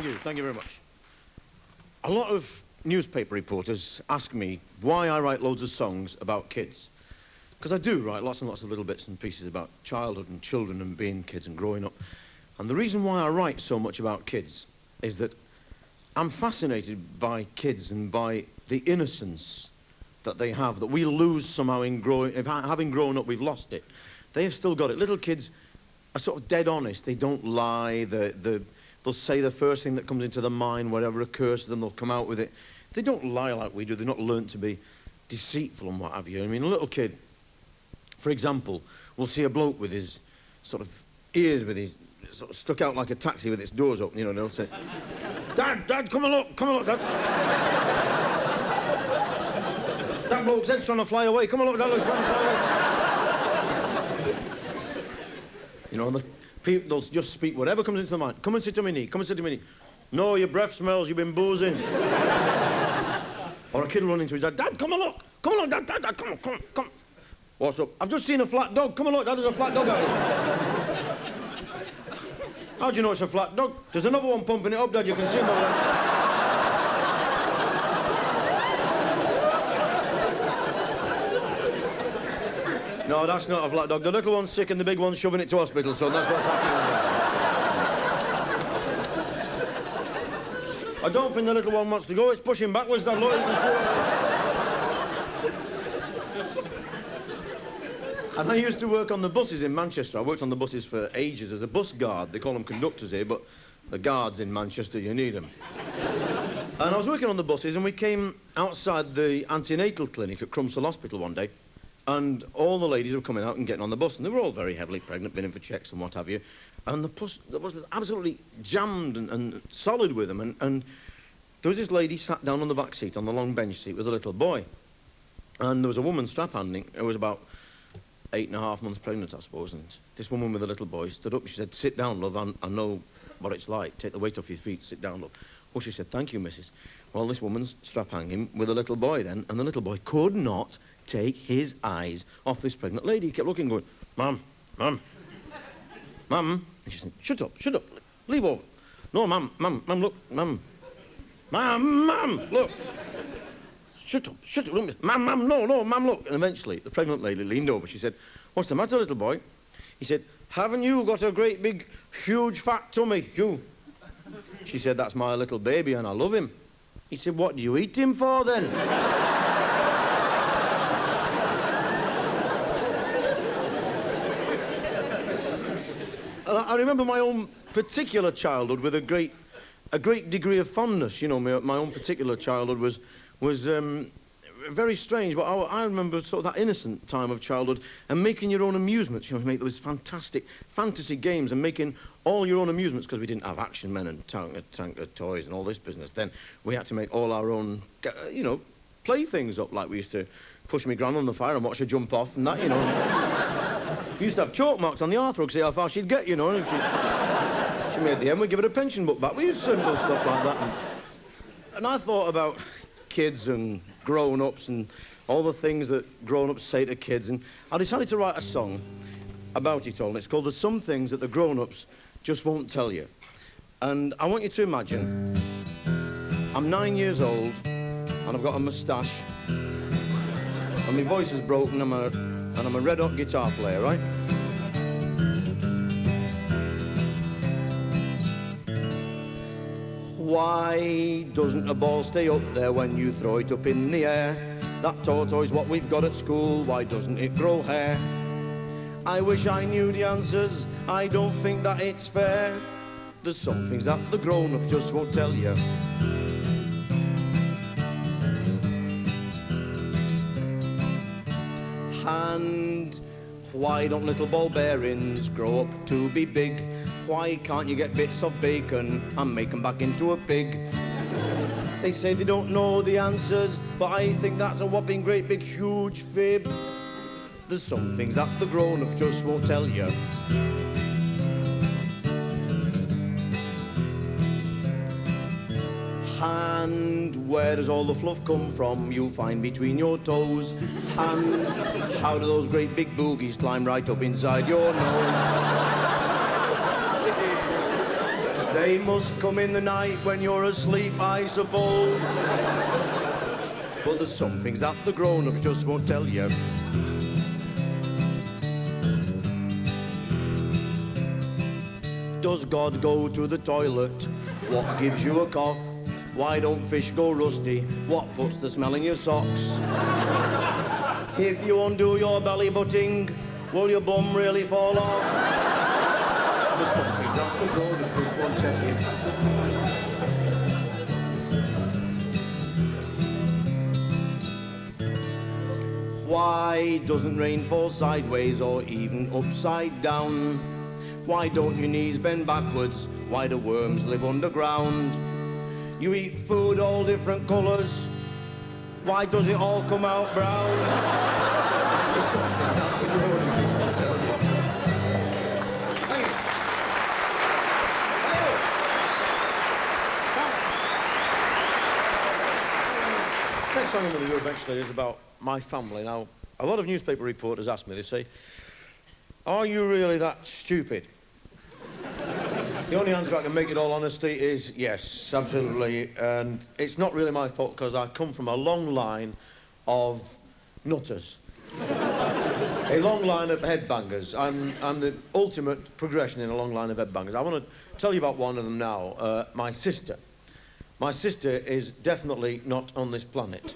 Thank you very much. A lot of newspaper reporters ask me why I write loads of songs about kids. Because I do write lots and lots of little bits and pieces about childhood and children and being kids and growing up. And the reason why I write so much about kids is that I'm fascinated by kids and by the innocence that they have, that we lose somehow in growing, if having grown up, we've lost it. They have still got it. Little kids are sort of dead honest. They don't lie. They'll say the first thing that comes into their mind, whatever occurs to them, they'll come out with it. They don't lie like we do. They're not learned to be deceitful and what have you. I mean, a little kid, for example, will see a bloke with his sort of ears, with his sort of stuck out like a taxi with its doors open, you know, and they'll say, Dad, come along, Dad. That bloke's head's trying to fly away. Come along, Dad, he's trying to fly away. You know, the people, they'll just speak whatever comes into their mind. Come and sit on my knee, come and sit on my knee. No, your breath smells, you've been boozing. Or a kid will run into his dad, Dad, come along, Dad, come. What's up? I've just seen a flat dog. Come along, Dad, there's a flat dog out here. How do you know it's a flat dog? There's another one pumping it up, Dad, you can see him over there. No, that's not a flat dog. The little one's sick and the big one's shoving it to hospital, son. That's what's happening. I don't think the little one wants to go. It's pushing backwards, Dad. Look, you can see it. And I used to work on the buses in Manchester. I worked on the buses for ages as a bus guard. They call them conductors here, but the guards in Manchester, you need them. And I was working on the buses, and we came outside the antenatal clinic at Crumpsall Hospital one day, and all the ladies were coming out and getting on the bus, and they were all very heavily pregnant, been in for checks and what have you. And the bus was absolutely jammed and solid with them, and there was this lady sat down on the back seat, on the long bench seat, with a little boy. And there was a woman strap-handing who was about 8.5 months pregnant, I suppose, and this woman with a little boy stood up and she said, "Sit down, love, I know what it's like. Take the weight off your feet, sit down, love." Well, she said, "Thank you, missus." Well, this woman's strap-hanging with a little boy then, and the little boy could not take his eyes off this pregnant lady. He kept looking, going, Mum. And she said, shut up, leave over. No, Mum, look, Mum, look. Shut up, Mum, no, Mum, look. And eventually, the pregnant lady leaned over. She said, "What's the matter, little boy?" He said, "Haven't you got a great big, huge, fat tummy, you?" She said, "That's my little baby and I love him." He said, "What do you eat him for, then?" And I remember my own particular childhood with a great degree of fondness. You know, my own particular childhood was very strange, but I remember sort of that innocent time of childhood and making your own amusements. You know, make those fantastic fantasy games and making all your own amusements, because we didn't have Action Men and tank of toys and all this business. Then we had to make all our own, you know, playthings up. Like we used to push my gran on the fire and watch her jump off and that, you know. We used to have chalk marks on the hearthrug, see how far she'd get, you know. And if she made the end, we'd give her a pension book back. We used simple stuff like that. And I thought about kids and grown-ups and all the things that grown-ups say to kids, and I decided to write a song about it all, and it's called "There's Some Things That the Grown-Ups Just Won't Tell You." And I want you to imagine I'm 9 years old and I've got a moustache and my voice is broken, and I'm a red-hot guitar player, right? Why doesn't a ball stay up there when you throw it up in the air? That tortoise what we've got at school, why doesn't it grow hair? I wish I knew the answers, I don't think that it's fair. There's some things that the grown-ups just won't tell you. And why don't little ball bearings grow up to be big? Why can't you get bits of bacon and make them back into a pig? They say they don't know the answers, but I think that's a whopping great big huge fib. There's some things that the grown-ups just won't tell you. And where does all the fluff come from you'll find between your toes? And how do those great big boogies climb right up inside your nose? They must come in the night when you're asleep, I suppose. But there's some things that the grown-ups just won't tell you. Does God go to the toilet? What gives you a cough? Why don't fish go rusty? What puts the smell in your socks? If you undo your belly butting, will your bum really fall off? There's some things that the grown-ups just won't tell you. Why doesn't rain fall sideways or even upside down? Why don't your knees bend backwards? Why do worms live underground? You eat food all different colours. Why does it all come out brown? There's something that the grown-ups just won't tell you. Next song I'm going to do eventually is about my family. Now, a lot of newspaper reporters ask me, they say, are you really that stupid? The only answer I can make in all honesty is yes, absolutely. And it's not really my fault because I come from a long line of nutters. A long line of headbangers. I'm the ultimate progression in a long line of headbangers. I want to tell you about one of them now, my sister. My sister is definitely not on this planet.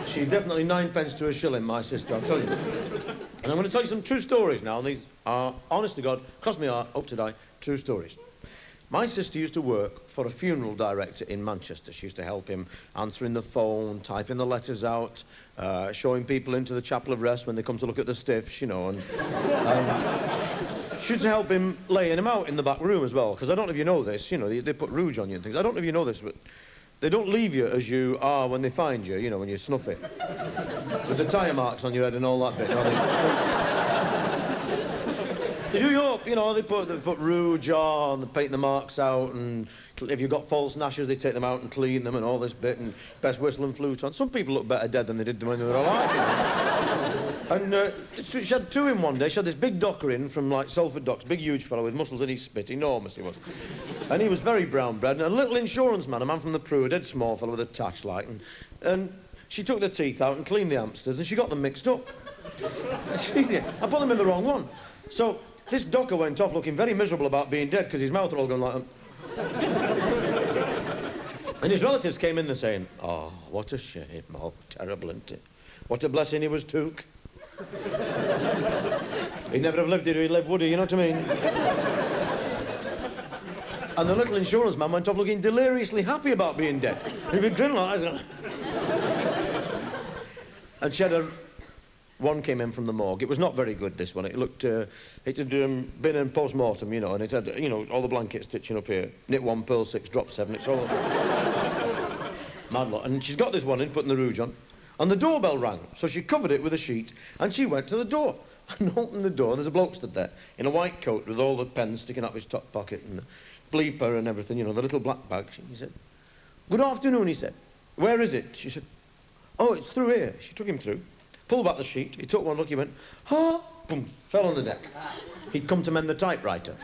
She's definitely 9 pence to a shilling, my sister, I'll tell you. And I'm going to tell you some true stories now, and these are, honest to God, cross me heart, hope to die, true stories. My sister used to work for a funeral director in Manchester. She used to help him answering the phone, typing the letters out, showing people into the chapel of rest when they come to look at the stiffs, you know, and she used to help him laying him out in the back room as well, because I don't know if you know this, you know, they put rouge on you and things. I don't know if you know this, but they don't leave you as you are when they find you, you know, when you snuff it. With the tyre marks on your head and all that bit. You know, they do you up, you know, they put rouge on, they paint the marks out, and if you've got false gnashes, they take them out and clean them and all this bit, and best whistle and flute on. Some people look better dead than they did when they were alive, you know. And she had two in one day. She had this big docker in from, like, Salford Docks, big, huge fellow with muscles in his spit, enormous he was. And he was very brown-bred, and a little insurance man, a man from the Prue, a dead small fellow with a touch light, and she took the teeth out and cleaned the hamsters, and she got them mixed up. She did. I put them in the wrong one. So this docker went off looking very miserable about being dead, because his mouth had all gone like that. And his relatives came in there saying, oh, what a shame, oh, terrible, isn't it? What a blessing he was took. He'd never have lived here if he'd lived, would he? You know what I mean? And the little insurance man went off looking deliriously happy about being dead. He'd been grinning like that. And she had one came in from the morgue. It was not very good, this one. It looked, it had been in post-mortem, you know, and it had, you know, all the blanket stitching up here. Knit 1, purl 6, drop 7, it's all... Mad lot. And she's got this one in, putting the rouge on. And the doorbell rang, so she covered it with a sheet, and she went to the door. And opened the door, and there's a bloke stood there, in a white coat with all the pens sticking out of his top pocket, and the bleeper and everything, you know, the little black bag. He said, good afternoon, he said. Where is it? She said, oh, it's through here. She took him through, pulled back the sheet, he took one look, he went, ah, boom, fell on the deck. He'd come to mend the typewriter.